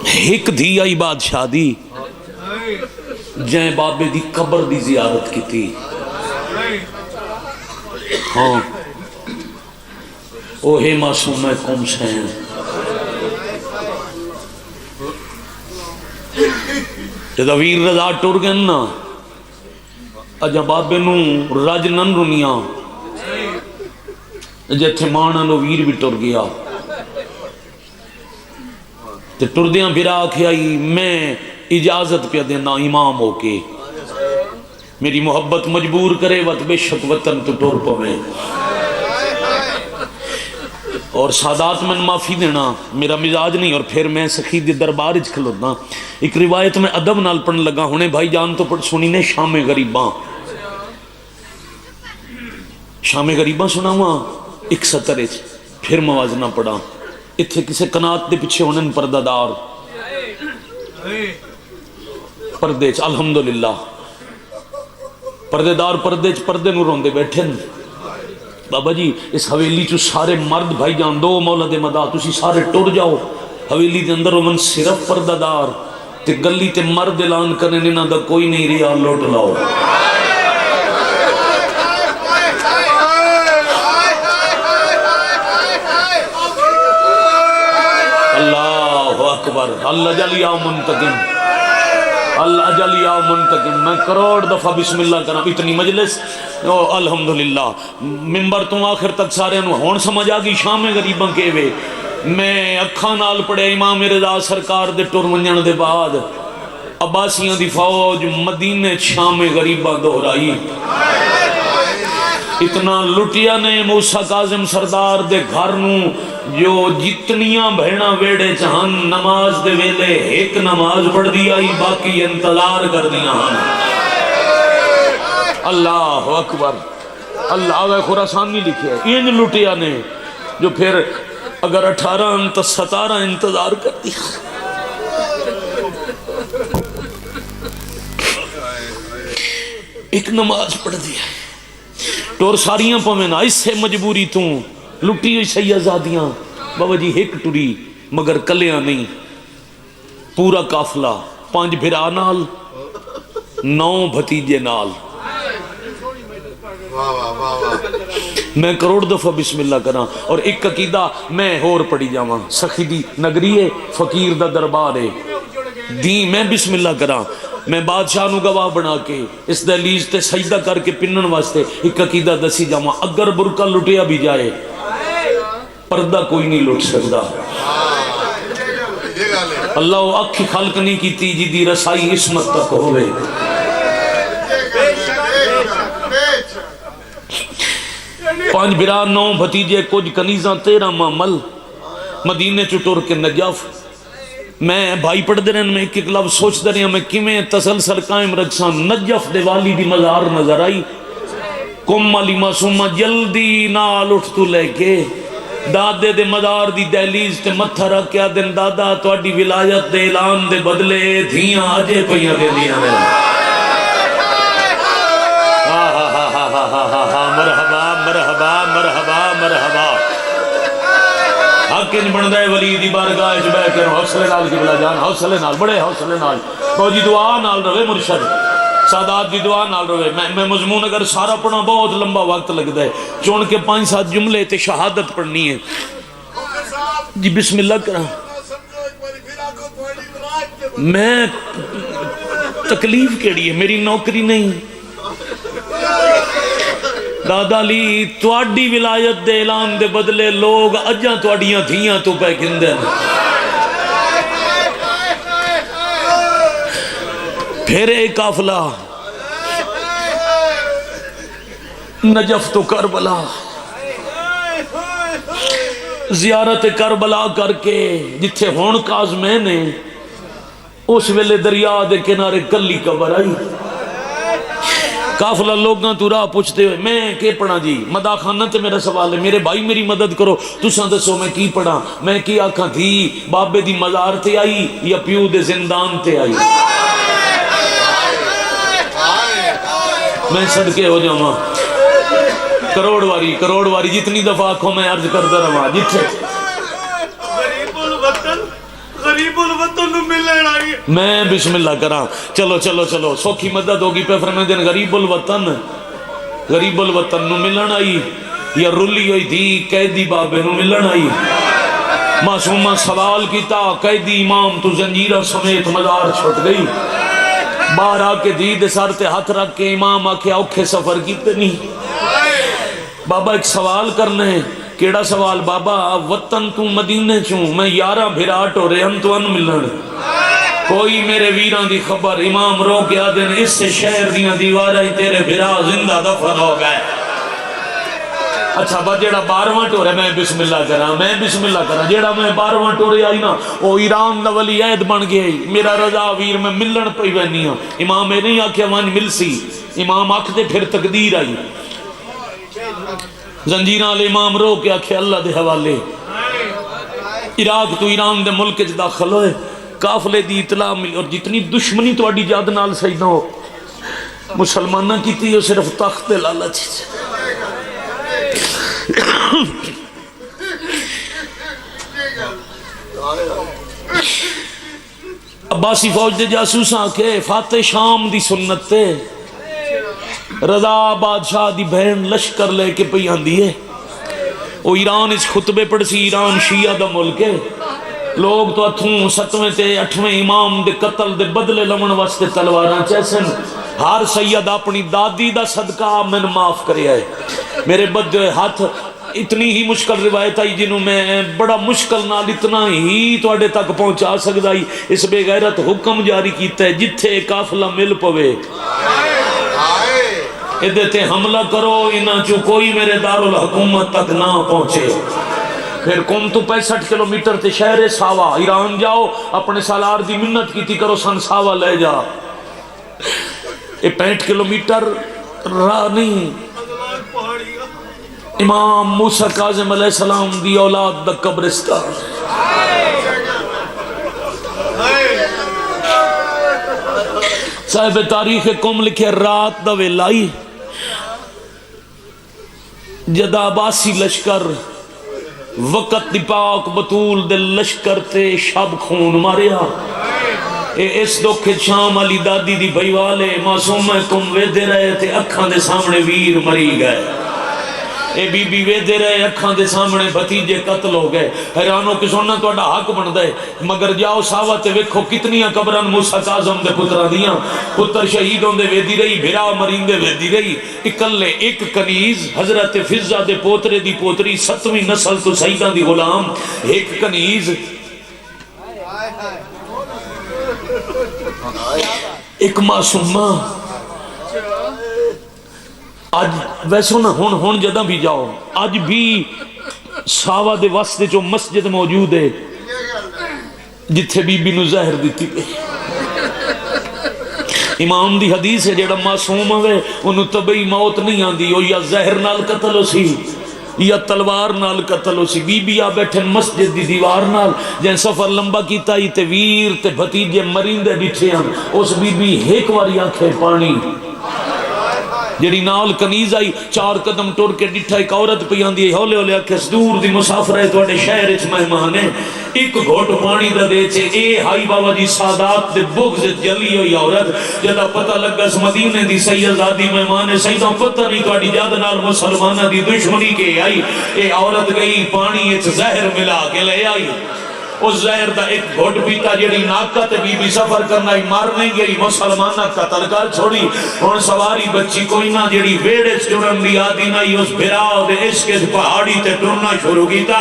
ایک دھی آئی بادشاہ دی جائیں بابے دی قبر دی زیارت کی تھی. ہاں اوہے معصوم قوم سین جدہ ویر رضا ٹر گئے نا اجا بابے نو رج نن رنیاں جتھے مانا نو ویر بھی ٹر گیا تے ٹردیاں پھر آکھے آئی میں اجازت پہ دینا امام ہو کے میری محبت مجبور کرے وقت بے شک وطن تو ٹر پویں اور سادات میں معافی دینا میرا مزاج نہیں. اور پھر میں سخی دی دربار اچ کھلونا. ایک روایت میں ادب نال پڑھن لگا ہونے بھائی جان تو پڑھ سنی نے شام غریباں. شام غریباں سنا ہوا ایک سطر اچ پھر موازنہ پڑھا اتھے کسے قنات دے پیچھے ہونے پردہ دار پردے چ الحمدللہ پردے دار پردے چ پردے نو روندے بیٹھے بابا جی اس حویلی چو سارے مرد بھائی جان دو مولا دے مدہ تسی سارے ٹور جاؤ حویلی دے اندر من صرف پردہ دار تے گلی تے مرد اعلان کرنے نہ دا کوئی نہیں ریا لوٹ لاؤ. اللہ اکبر اللہ جل یا منتقم اللہ جل یا منتقم. میں کروڑ دفعہ بسم اللہ کرنا اتنی مجلس الحمدللہ ممبر تو آخر تک سارے ہون سمجھ آگی شام غریباں کے وے. میں اکھاں نال پڑھے امام رضا سرکار دے ٹر ونجن دے بعد عباسیاں دی فوج مدینے شام غریباں دہرائی. اتنا لٹیا نے موسیٰ کاظم سردار دے گھر نو جو جتنیاں بہنا ویڑے چہن نماز دے ویلے ایک نماز پڑھ دیا ہی باقی انتظار کر دیا ہن. اللہ اکبر اللہ آگے خوراسانی لکھے ہے ان لٹیا نے جو پھر اگر 18 انت 17 انتظار کر دیا. ایک نماز پڑھ دیا ٹور ساریاں پویں اس سے مجبوری تو لٹی ہوئی سی آزادیاں بابا جی ایک ٹری مگر کلیاں نہیں پورا قافلہ 5 بھرا نال 9 بھتیجے نال. میں کروڑ دفعہ بسم اللہ کرا اور ایک عقیدہ میں اور پڑھی جاواں سخی دی نگری ہے فقیر دا دربار ہے دی میں بسم اللہ کرا میں بادشاہ نو گواہ بنا کے اس دہلیز تے سجدہ کر کے پنن واسطے ایک عقیدہ دسی جاواں اگر برقع لٹیا بھی جائے پردہ کوئی نہیں لٹ سکتا. اللہ اکھی خلق نہیں کیتی جی دی رسائی عصمت تک ہوئے. پانچ بھرا 9 بھتیجے کچھ کنیزاں 13 مامل مدینے چٹور کے نجف. میں بھائی پڑھ دے رہے میں ایک لفظ سوچ دے رہے میں کیویں تسلسل قائم رکھساں. نجف دے والی دی مزار نظر آئی کم علی معصومہ جلدی نال اٹھ تو لے کے دادے دے مدار دی دہلیز تے متھا رکھیا دن دادا تواڈی ولایت دے اعلان دے بدلے دھیاں اجے پیاں دے دیاں نے. مرحبا مرحبا مرحبا مرحبا. حق ان بندہ ولی دی بارگاہ وچ بیٹھ کے حوصلے نال قبلہ جان حوصلے نال بڑے حوصلے نال فوجی دعا نال رہے مرشد سادات دی دعا نال رہے. میں مضمون اگر سارا پڑھنا بہت لمبا وقت لگتا ہے چون کے 5-7 جملے تے شہادت پڑھنی ہے جی بسم اللہ کرا. میں تکلیف کیڑی ہے میری نوکری نہیں دادا لی تواڈی ولایت دے اعلان دے بدلے لوگ اجاں تواڈیاں دھیاں تو پہ گھندے پھر ایک قافلہ نجف تو کربلا زیارت کربلا کر کے جتھے ہون کاظمیں نے اس ویلے دریا دے کنارے کلی قبر آئی. قافلہ لوگاں تو راہ پوچھتے ہوئے میں کی پڑھا جی مدہ خانہ تے میرا سوال ہے میرے بھائی میری مدد کرو تساں دسو میں کی پڑھا میں کی آکھاں تھی بابے دی مزار تے آئی یا پیو دے زندان تے آئی. میں صدقے ہو جاواں کروڑ واری جتنی دفعہ آنکھوں میں عرض کرتا رہا جتھے غریب الوطن وطن ملن آئی میں بسم اللہ کرا چلو چلو چلو سوکھی مدد ہوگی پہ فرمائے دن غریب الوطن نو ملن آئی یا رلی ہوئی تھی قیدی بابے نو ملن آئی معصومہ سوال کیتا قیدی امام تو زنجیرہ سمیت مزار چھٹ گئی باہر آ کے دید سر تے ہاتھ رکھ کے امام آکھے اوکھے سفر کیتے نہیں بابا ایک سوال کرنا ہے کیڑا سوال بابا وطن تو مدینے چوں میں 11 بھراٹ ہو رہے ہم تو ان ملن کوئی میرے ویران دی خبر امام رو کے آدن اس سے شہر دیاں دیوارہ ہی تیرے بھرا زندہ دفن ہو گئے اچھا با جیڑا 12واں ٹورے میں بسم اللہ کرا جیڑا میں 12واں ٹورے آئی نا وہ ایران دا ولی عہد بن گیا میرا رضا ویر میں ملن پئی وینی ہوں امام میں نہیں آکھیا وان مل سی امام آکھ دے پھر تقدیر آئی زنجیرہ علی امام رو کے آکھے اللہ دے حوالے عراق تو ایران دے ملک چ داخل ہوئے قافلے دی اطلاع ملی اور جتنی دشمنی تو اڈی جاد نال سیدہ ہو مسلمانہ کی تھی وہ صرف تخت لالچ عباسی فوج دے جاسوساں کے فاتح شام دی سنت تے رضا بادشاہ دی بہن لشکر لے کے پئی آندی ہے وہ ایران اس خطبے پڑھ سی ایران شیعہ دا ملک ہے لوگ تو اتھوں 7ویں تے 8ویں امام دے قتل دے بدلے لمن واسطے تلواراں چیسن ہر سید اپنی دادی دا صدقہ میں معاف کرے آئے میرے بدے ہاتھ اتنی ہی مشکل روایت آئی جنہوں میں بڑا مشکل نال اتنا ہی تو اڈے تک پہنچا سکتا ہی اس بے غیرت حکم جاری کیتا ہے جتھے قافلہ مل پوے ادھے حملہ کرو انہاں چو کوئی میرے دارالحکومت تک نہ پہنچے پھر کم تو 65 کلومیٹر تے شہر ساوا ایران جاؤ اپنے سالار دی منت کیتی کرو سن ساوا لے جا یہ 65 کلومیٹر راہ نہیں امام موسیٰ کاظم علیہ السلام دی اولاد دا قبرستان صاحب تاریخ قوم لکھے رات دا ویلائی جدا عباسی لشکر وقت دی پاک بطول دے لشکر تے شب خون ماریا اس دکھ شام علی دادی دی بھائی والے معصوم کم ویدے رہے تھے اکھاں دے سامنے ویر مری گئے اے بی بی ویدے رہے اکھاں دے سامنے بھتیجے قتل ہو گئے حیرانوں کی سننا تو اڈا حق بن دے مگر جاؤ ساوہ تے ویکھو کتنیاں قبران موسیٰ کاظم دے پترہ دیاں پتر شہیدوں دے ویدی رہی بھرا مرین دے ویدی رہی اکلے ایک کنیز حضرت فضہ دے پوترے دی پوتری 7ویں نسل تو سیدہ دی غلام ایک کنیز ایک معصومہ آج ویسے نا ہون جدہ بھی جاؤ آج بھی ساوہ دے واسطے جو مسجد موجود ہے جتھے بی بی نو زہر دیتی گئی امام دی حدیث ہے جیڑا معصوم ہوئے انہوں طبعی موت نہیں آن دی یا زہر نال قتل ہو سی یا تلوار نال قتل ہو سی بی بی آ بیٹھے مسجد دی دیوار نال جن سفر لمبا کیتا ہی تے ویر تے بھتیجے مرندے ڈٹھے ہیں اس بی بی ایک واری آنکھیں پانی جڑی نال کنیز آئی 4 قدم ٹور کے ڈٹھا ایک عورت پہ آندی ہے ہولے ہولے آکھے دور دی مسافر ہے توڑے شہر اچ مہمان ہے ایک گھوٹ پانی دا دے چھے اے ہائی بابا جی سادات دے بغض جلی ہوئی عورت جدا پتہ لگا اس مدینے دی سیدادی مہمان ہے سیدہ پتہ نہیں توڑی جاد نال مسلمانہ دی دشمنی کے آئی اے عورت گئی پانی اچ زہر ملا کے لے آئی اس زہر دا ایک گھوٹ پیتا جڑی ناکت بی بی سفر کرنا ہی مار نہیں گئی مسلمانہ قتل کر چھوڑی اور سواری بچی کوئی نہ جڑی ویڑے چڑھن دی آدھی نہ ہی اس بھراؤ دے عشق پہاڑی تے ٹرنا شروع کیتا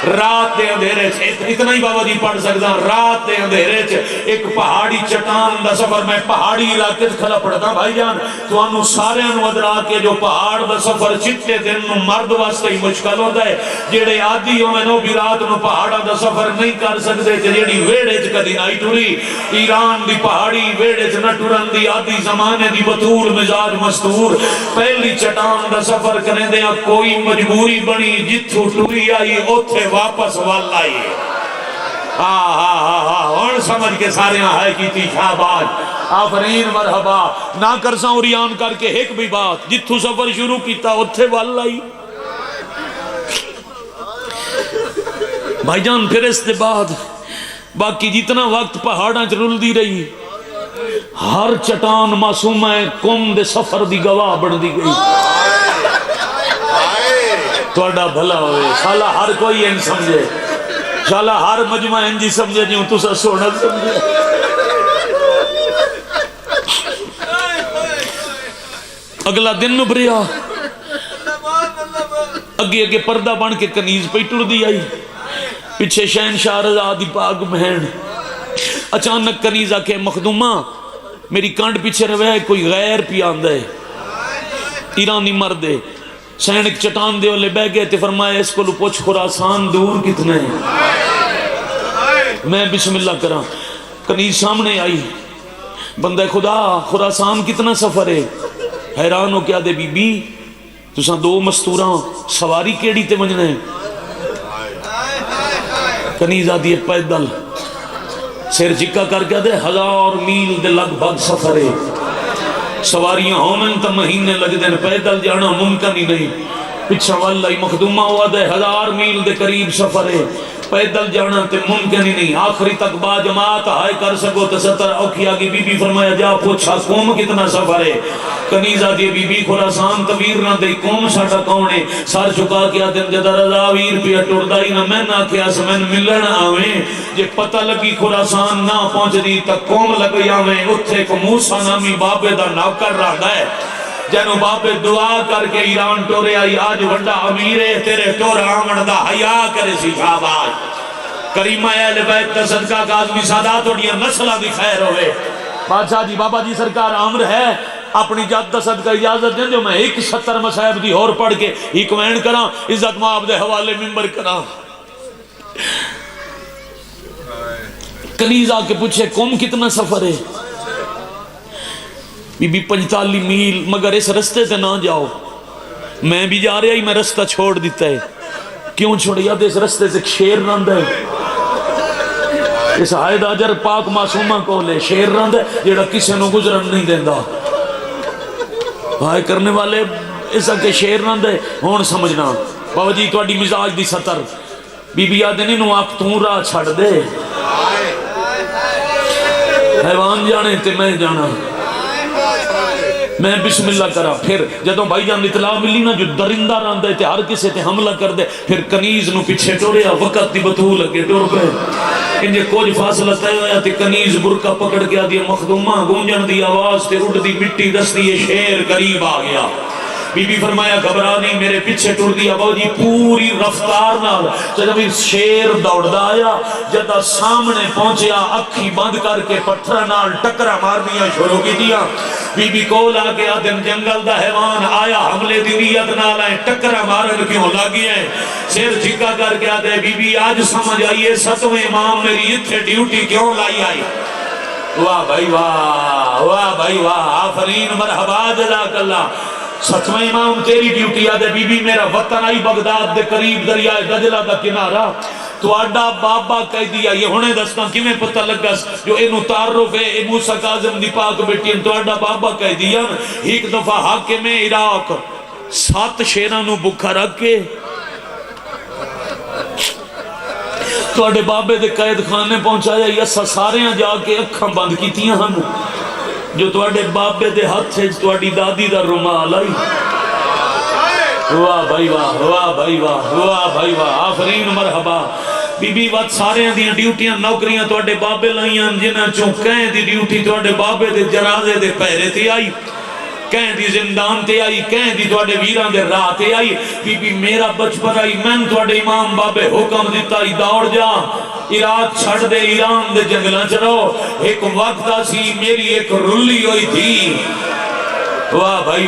رات دے اندھیرے اتنا ہی بابا جی پڑھ سکتا رات دے اندھیرے ایک پہاڑی چٹان دا سفر میں پہاڑی علاقے کھلا پڑھتا بھائی جان تو انہوں سارے انہوں ادرا کے جو پہاڑ دا سفر چٹے دن مرد واسطے ہی مشکل ہوتا ہے جیڑے آدھی ہوں میں نو بھی رات انہوں پہاڑا دا سفر نہیں کر سکتے جیڑی ویڑے کدی نائی ٹوری ایران دی پہاڑی ویڑے نہ ٹورن دی آدھی زمانے دی بطور مزاج مستور پہلی چٹان دا سفر کریں دے کوئی مجبوری بنی جتھو ٹوری آئی اوتھے واپس والائی اور سمجھ کے سارے آئے کی تھی شہباز آفرین مرحبا نہ کرساں اوریان کر کے ایک بھی بات جتھو سفر شروع کیتا اتھے والائی بھائی جان پھر اس کے بعد باقی جتنا وقت پہاڑاں چ رلدی رہی ہر چٹان معصومہ قوم دے سفر دی گواہ بندی گئی تھوڑا بھلا ہوئے شالا ہر کوئی ان سمجھے شالا ہر مجمع انجی سمجھے جیوں تسا سونا سمجھے اگلا دن نبریا اگے اگے پردہ بن کے کنیز پہ ٹر دی آئی پیچھے شہنشاہ رضا دی پاک بہن اچانک کنیز آکے مخدومہ میری کانڈ پیچھے روے کوئی غیر پی آندہ ہے ایرانی مرد ہے سینک چٹان دے والے بہ گئے تے فرمایا اس کو لو پوچھ خراسان دور کتنے ہیں میں بسم اللہ کرا کنیز سامنے آئی بندہ خدا خراسان کتنا سفر ہے حیران ہو کیا دے بی بی تساں دو مستوراں سواری کیڑی تے منجنے کنیز آدھی ہے پیدل سیر چکا کر کے دے 1000 میل دے لگ بھگ سفر ہے سواریاں ہومن تا مہینے لگ دیں پیدل جانا ممکن ہی نہیں پچھا واللہ مخدومہ ہوا دے 1000 میل دے قریب سفر ہے پیدل جانا تے ممکن ہی نہیں آخری تک با جماعت ہائے کر سکو تے 70 اوکھی آگی بی بی فرمایا جا پوچھا قوم کتنا سفر ہے کنیزہ دی بی بی خراسان طویر نہ دے قوم ساٹا کونے سار چکا کیا دن جدہ رضا ویر پیا ٹوڑدائی نہ میں نہ کیا سمن ملن آویں جے پتہ لگی خراسان نہ پہنچ دی تک قوم لگی آویں اتھے کو موسیٰ نامی بابے دا نوکر رہا ہے جنو باپے دعا کر کے ایران ٹورے آئی آج وڈا امیرے تیرے ٹور آمن دا حیاء کرے سی شاباش کریمہ اہل بیت تا صدقہ کاظمی سادات اڑیاں نسلہ دی خیر ہوئے بادشاہ جی بابا جی سرکار عامر ہے اپنی جد دا صدقہ اجازت دیں جو میں 170 مسائب دی اور پڑھ کے ایک وین کرا عزت مآب دے حوالے ممبر کرا کنیز آ کے پوچھے قوم کتنا سفر ہے بی بی 45 میل مگر اس رستے سے نہ جاؤ میں بھی جا رہا ہی میں رستہ چھوڑ دیتا ہے کیوں چھوڑیا دے اس رستے سے شیر رند ہے اس حائد آجر پاک معصومہ کو لے شیر رند ہے جیڑا کسی نو گزرن نہیں دیندہ بھائی کرنے والے اس کے شیر رند ہے ہون سمجھنا بابا جی تو اڈی مزاج دی سطر بی بی آدھے نہیں نو آپ توں راہ چھڑ دے حیوان جانے تے میں جانا میں بسم اللہ کرا پھر جدوں بھائی جان اطلاع ملی نا جو درندہ راندہ ہے ہر کسے تے حملہ کر دے پھر کنیز نو پیچھے ٹوڑیا وقت دی بطول لگے ٹوڑ پہ انجھے کچھ فاصلہ تے ہویا تے کنیز برکہ پکڑ کے آدھی مخدومہ گونجن دی آواز تے اڑ دی مٹی دستی یہ شیر قریب آ گیا بی بی فرمایا گھبرا نہیں میرے پیچھے ٹر دیا باو جی پوری رفتار نال جب شیر دوڑدا آیا جدہ سامنے پہنچیا اکھی بند کر کے پتھر نال ٹکرا مارنیاں شروع کی دیا بی بی کول آ گیا دن جنگل دا حیوان آیا حملے دی نیت نال آئے ٹکرا مارن کیوں لگی ہے سیر جھکا کر کے آدھے بی بی آج سمجھ آئیے ستویں امام میری اتھے ڈیوٹی کیوں لائی آئی واہ بھائی واہ آفرین مرحبا جزاک اللہ ستویں امام تیری ڈیوٹی آدھے بی بی میرا وطن آئی بغداد دے قریب دریائے دجلہ دا کنارہ تو آڈا بابا کہہ دیا یہ ہونے دستا کی میں پتہ لگا جو انہوں تعرف ہے اے موسیٰ کاظم دی پاک بیٹی تو آڈا بابا کہہ دیا ایک دفعہ حاکم عراق 7 شیرانوں بکھا رکھ کے تو آڈے بابے دے قید خانے پہنچایا یہ ساریاں جا کے اکھاں بند کی تیاں ہم جو توڑے بابے دے ہاتھ ہے توڑی دادی دا رومال آئی واہ بھائی واہ آفرین مرحبا بی بی وقت سارے دیاں ڈیوٹیاں نوکریاں توڑے بابے لائیاں جنہ چون کہیں دی ڈیوٹی توڑے بابے دے جنازے دے پہرے تے آئی کہیں دی زندان تے آئی کہیں دی توڑے ویران دے راہ تے آئی بی بی میرا بچپن آئی میں توڑے امام بابے حکم دیتا ہی دوڑ جا عراق چھڑ دے ایران دے جنگلہ چڑھو ایک وقت آسی میری ایک رلی ہوئی تھی واہ بھائی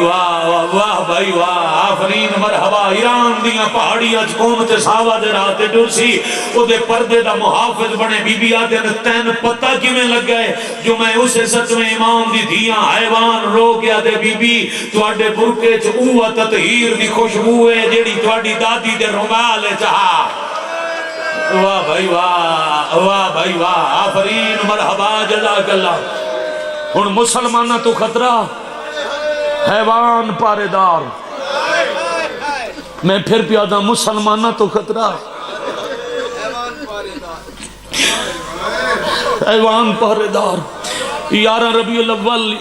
واہ آفرین مرحبا ایران دیاں پہاڑی اچ قومت ساوہ دے راتے ڈر سی او دے پردے دا محافظ بنے بی بی آدھے تین پتہ کی میں لگ گئے جو میں اسے ستویں امام دی دیاں حیوان رو گیا دے بی بی تو اڈے برکے چ اوہ تطہیر دی خوشبو ہے جیڑی تو اڈی دادی دے رومال چاہا واہ بھائی واہ آفرین مرحبا جزاک اللہ ہن مسلمانہ تو خطرہ حیوان پارے دار میں پھر پیادا مسلمانہ تو خطرہ ایوان پہرے دار 11 ربیع الاول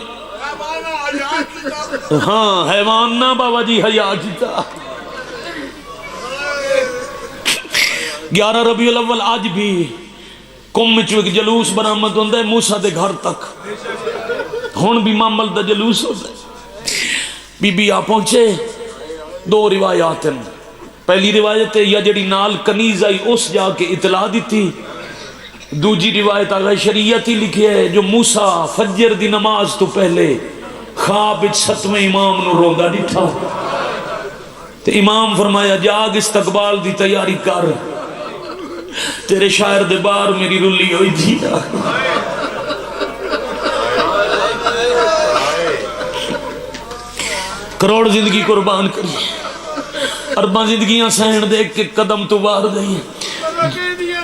ہاں حیوان نہ بابا جی حیا کیتا 11 ربیع الاول آج بھی قوم چو ایک جلوس برآمد ہوندہ ہے موسیٰ دے گھر تک ہون بھی معامل دا جلوس ہوندہ ہے بی بی آ پہنچے 2 روایات ہیں پہلی روایت ہے یا جڑی نال کنیز آئی اس جا کے اطلاع دی تھی دوجی روایت آگا شریعت ہی لکھی ہے جو موسیٰ فجر دی نماز تو پہلے خواب 7ویں امام نو روندہ ڈٹھا تو امام فرمایا جاگ استقبال دی تیاری کر تیرے شاعر دے بار میری رلی ہوئی تھی کروڑ زندگی قربان کری ارباں زندگیاں سہن دے کے قدم تو وار گئی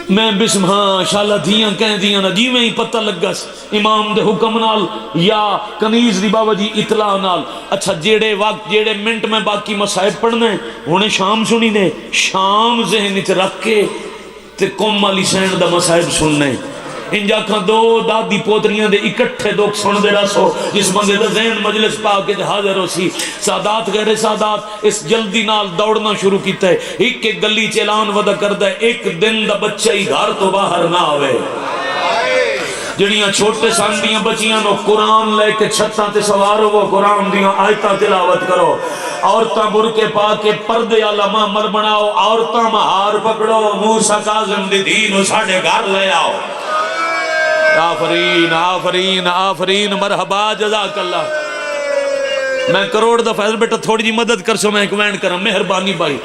میں بسم ہاں شالا دھیاں کہیں دیاں نا جی میں ہی پتہ لگا امام دے حکم نال یا کنیز دی بابا جی اطلاع نال اچھا جیڑے وقت جیڑے منٹ میں باقی مسائب پڑھنے ہونے شام سنی نے شام ذہن چ رکھ کے تے قوم والی سین دا مسائب سننے انجا کھاں 2 دادی پوتریاں دے اکٹھے دکھ سن دے رسو جس بندے دا ذہن مجلس پا کے حاضر ہو سی سادات غیر سادات اس جلدی نال دوڑنا شروع کیتا ہے ایک گلی چیلان ودا کردہ ہے ایک دن دا بچہ ہی گھر تو باہر نہ آوے جڑیاں چھوٹے ساندیاں بچیاں نو قرآن لے کے چھتاں تے سوارو وہ قرآن دیاں آیتاں تلاوت کرو عورتاں برکے پا کے پردے والا معمر بناؤ عورتاں مہار پکڑو موسیٰ کاظم دی دین ساڑھے گھر لے آؤ آفرین آفرین آفرین مرحبا جزاک اللہ میں کروڑ دا فیض بیٹا تھوڑی جی مدد کر سو میں ایک وینڈ کرم مہربانی بھائی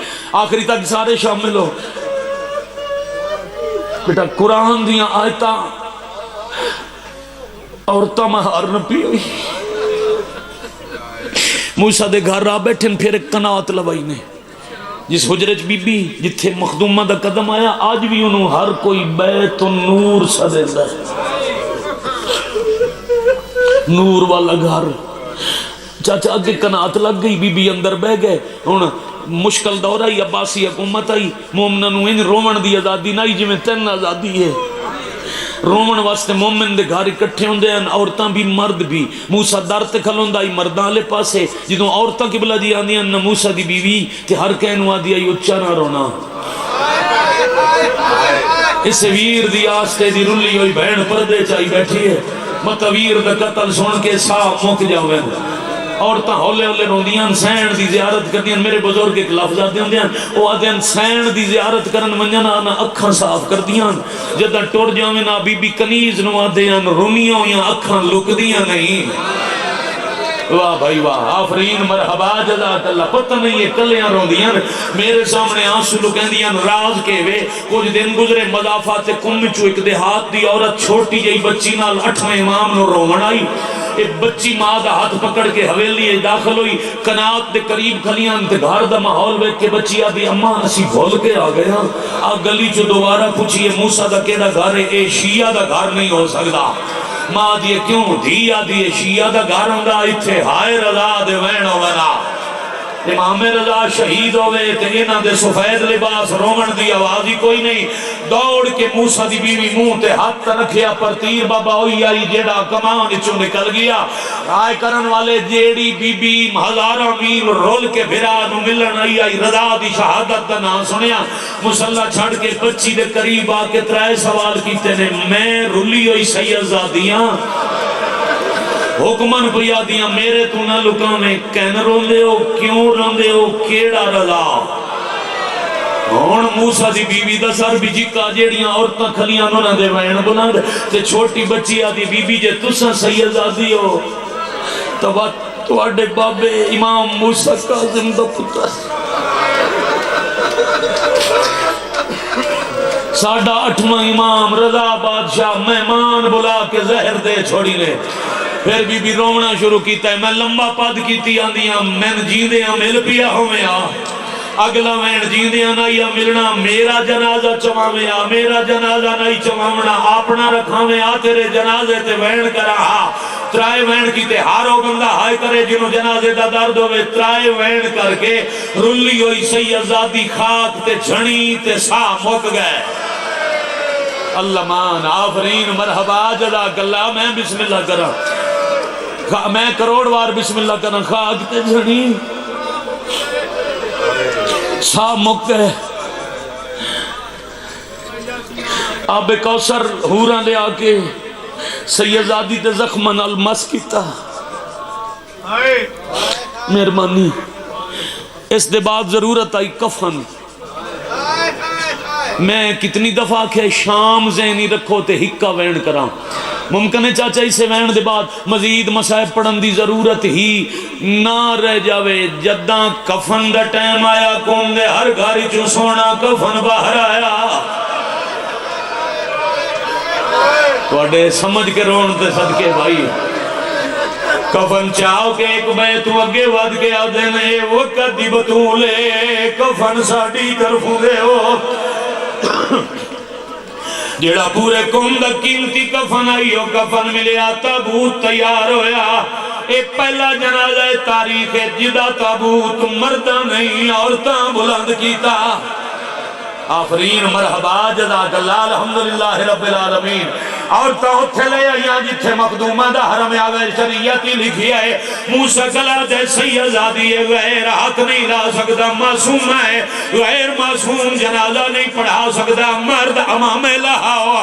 آخری تک سارے شامل ہو بیٹا قرآن دیاں آیتاں عورتاں مہار نپی ہوئی موسیٰ دے گھر راہ بیٹھن پھر ایک قناعت لوائی نے جس حجرچ بی بی جتھے مخدومہ دا قدم آیا آج بھی انہوں ہر کوئی بیت نور سدیندہ ہے نور والا گھر چاچا آگے قناعت لگ گئی بی بی اندر بہ گئے مشکل دور آئی عباسی حکومت آئی مومنہ نو ان رومن دی آزادی نائی جی میں تین آزادی ہے رومن واسطے مومن دے گھر اکٹھے ہوندے ہیں عورتاں بھی مرد بھی موسیٰ در تے کھلوندا ہی مرداں لے پاسے جدوں عورتاں قبلہ دی آندیاں نہ موسیٰ دی بیوی تے ہر کہنو آدی آئی اچھا نہ رونا اس ویر دی آستے دی رلی ہوئی بہن پردے چاہی بیٹھی ہے متویر دا قتل سن کے صاحب موک جاویں عورتاں ہولے ہولے روندیاں سین دی زیارت کردیاں میرے بزرگ ایک لفظ آتے ہوندیاں وہ آتے ہیں سین دی زیارت کرن منجنا آنا اکھاں صاف کردیاں جدہ ٹوڑ جاویں نا بی بی کنیز نو آتے ہیں رومیوں یا اکھاں لک دیاں نہیں واہ بھائی واہ آفرین مرحبا جزاک اللہ پتہ نہیں ہے کلیاں روندیاں میرے سامنے آنسو لکھیں راز کے وے کچھ دن گزرے مضافات کم چو ایک دیہات دی عورت چھوٹی جائی بچی نال 8ویں امام نو رومن آئی ایک بچی ماں دا ہاتھ پکڑ کے حویلی داخل ہوئی قناعت دے قریب کھلیاں تے گھر دا ماحول ویکھ کے بچی آدھی اماں اسی بھول کے آ گئے ہاں آ گلی چو دوبارہ پوچھئے موسیٰ دا کیڑا گھر ہے اے شیعہ دا گھر نہیں ہو سکتا ماں دیئے کیوں دھی آدھیے شیعہ دا گھر ہوں گا اتھے ہائے رضا دے وین ہونا امام رضا شہید ہوئے تے انہاں دے سفید لباس رومن دی آوازی کوئی نہیں دوڑ کے موسیٰ دی بیوی منہ تے ہاتھ رکھیا پر تیر بابا ہوئی آئی جیڑا کمان چو نکل گیا آئے کرن والے جیڑی بی بی ہزارہ میل رول کے بھرانو ملن آئی رضا دی شہادت دا نام سنیا مسلح چھڑ کے بچی دے قریب آ کے 3 سوال کیتے نے میں رلی ہوئی سید زادیاں حکمن پیا دیاں میرے تو نہ لکاویں کہن روندے ہو کیوں روندے ہو کیڑا رضا ہون موسیٰ دی بیوی دا سر بھی جکا جیڑیاں عورتاں کھلیاں نونا دے وین بلند تے چھوٹی بچی آدھی بیوی جے تساں سید آدھی ہو تو اڈے بابے امام موسیٰ کاظم دا پتر ساڑھا 8واں امام رضا بادشاہ مہمان بلا کے زہر دے چھوڑی نے پھر بی بی رومنا شروع کیتا ہے میں لمبا پد کیتی آندیاں میں جیندے ہاں مل پیا ہوئے اگلا وین جیندے ہاں نائی ملنا میرا جنازہ چواویں میرا جنازہ نہیں چواونا اپنا رکھاویں تیرے جنازے تے وین کرا 3 وین کیتے ہارو بندہ ہائے کرے جنہوں جنازے دا درد ہوئے 3 وین کر کے رلی ہوئی سید زادی خاک تے جھنی تے سا موک گئے اللہ مان آفرین مرحبا جزاک اللہ میں بسم اللہ کرا میں کروڑ وار بسم اللہ کرا خاک تے جھڑی سا مکہ آب کوثر حوراں لے آکے سیدزادی تے زخمن المس کیتا مہربانی اس دے بعد ضرورت آئی کفن میں کتنی دفعہ کہ شام ذہنی رکھو تے ہکا وین کراں ممکن ہے چاچا اسے وین دے بعد مزید مسائب پڑھن دی ضرورت ہی نہ رہ جاوے جداں کفن دا ٹائم آیا کون دے ہر گھاری چو سونا کفن باہر آیا توڑے سمجھ کے رون تے صدقے بھائی کفن چاہو کہ ایک بیت اگے ود کے آدھن اے وقت دی بطولے کفن ساڑی طرفوں دے ہو جیڑا پورے کندہ قیمتی کفن آئی ہو کفن ملیا تابوت تیار ہویا اے پہلا جنازہ تاریخ جدہ تابوت مردہ نہیں عورتاں بلند کیتا آفرین مرحبا جزاک اللہ الحمدللہ رب العالمین اور تاہتھے لے آیا جتھے مقدومہ دا حرم آوے شریعتی لکھی ہے موسیٰ کلا دے سیدزادی غیر ہاتھ نہیں لا سکتا معصوم ہے غیر معصوم جنازہ نہیں پڑھا سکتا مرد امام لہاؤ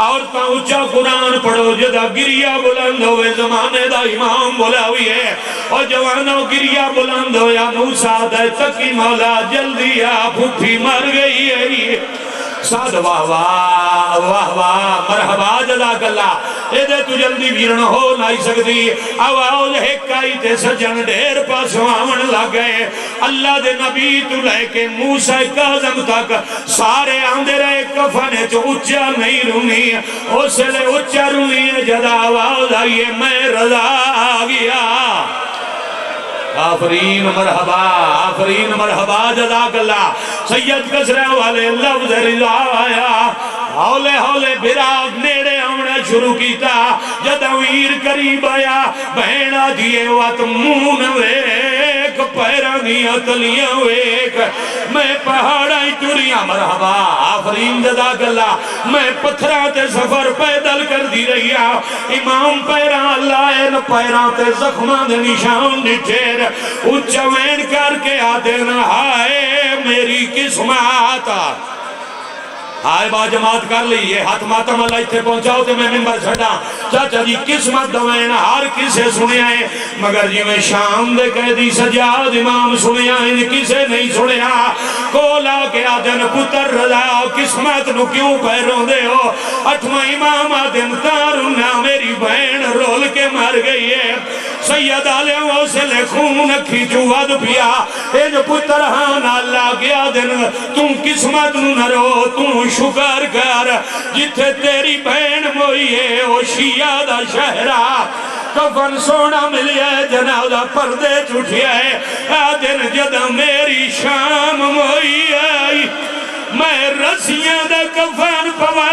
اور تاہچا قرآن پڑھو جدا گریہ بلند ہوئے زمانے دا امام بلاوی ہے اور جوانوں گریہ بلند ہویا موسیٰ دے تکی مولا جلدی پھوٹی مر گئی ہے ساد واہ واہ واہ واہ مرحبا جزاک اللہ اے دے تو جلدی ویرن ہو نہیں سکتی آواز ہکائی تے سجن ڈھیر پاسوں آمن لگ گئے اللہ دے نبی تو لے کے موسیٰ کاظم تک سارے آندے رہے کفنے چو اچھا نہیں رونی اسے لے اچھا رونی جدا آواز آئیے میں رضا آگیا آفرین مرحبا جزاک اللہ سید کسرہ والے لفظ رضا آیا ہولے ہولے براغ نیڑے آمنا شروع کیتا جدویر قریب آیا بہنہ دیئے وات مون ویک پیرانیاں تلیاں ویک میں پہاڑائی ٹوریاں مرحبا آفرین جزاک اللہ میں پتھران تے سفر پیدل کر دی رہیا امام پیران اللہ این پیران تے زخمان دے نشان نٹھیر اچھا وین کر کے آدھن ہائے میری قسمت آئے با جماعت کر لیے ہاتھ ماتم اللہ اتھے پہنچاؤ تے میں ممبر چھڑا چاچا جی قسمت دوین ہر کسے سنے آئے مگر جی میں شام دے قیدی سجاد امام سنے آئے کسے نہیں سنے آئے کولا کے آدن پتر رضا قسمت نو کیوں پیروں دے ہو اٹھواں امام آدن تارنا میری بہن رول کے مر گئی ہے سید آلیوں سے لے خون اکھی چواد پیا اے جو پتر ہاں اللہ کے آدن تم قسمت نو نہ رو تم شکر کر جتھے تیری بہن موئی ہے وہ شیعہ دا شہرہ کفن سونا ملی ہے جنازہ پردے چھٹی ہے آدن جدہ میری شام موئی ہے میں رسیاں دا کفن پوا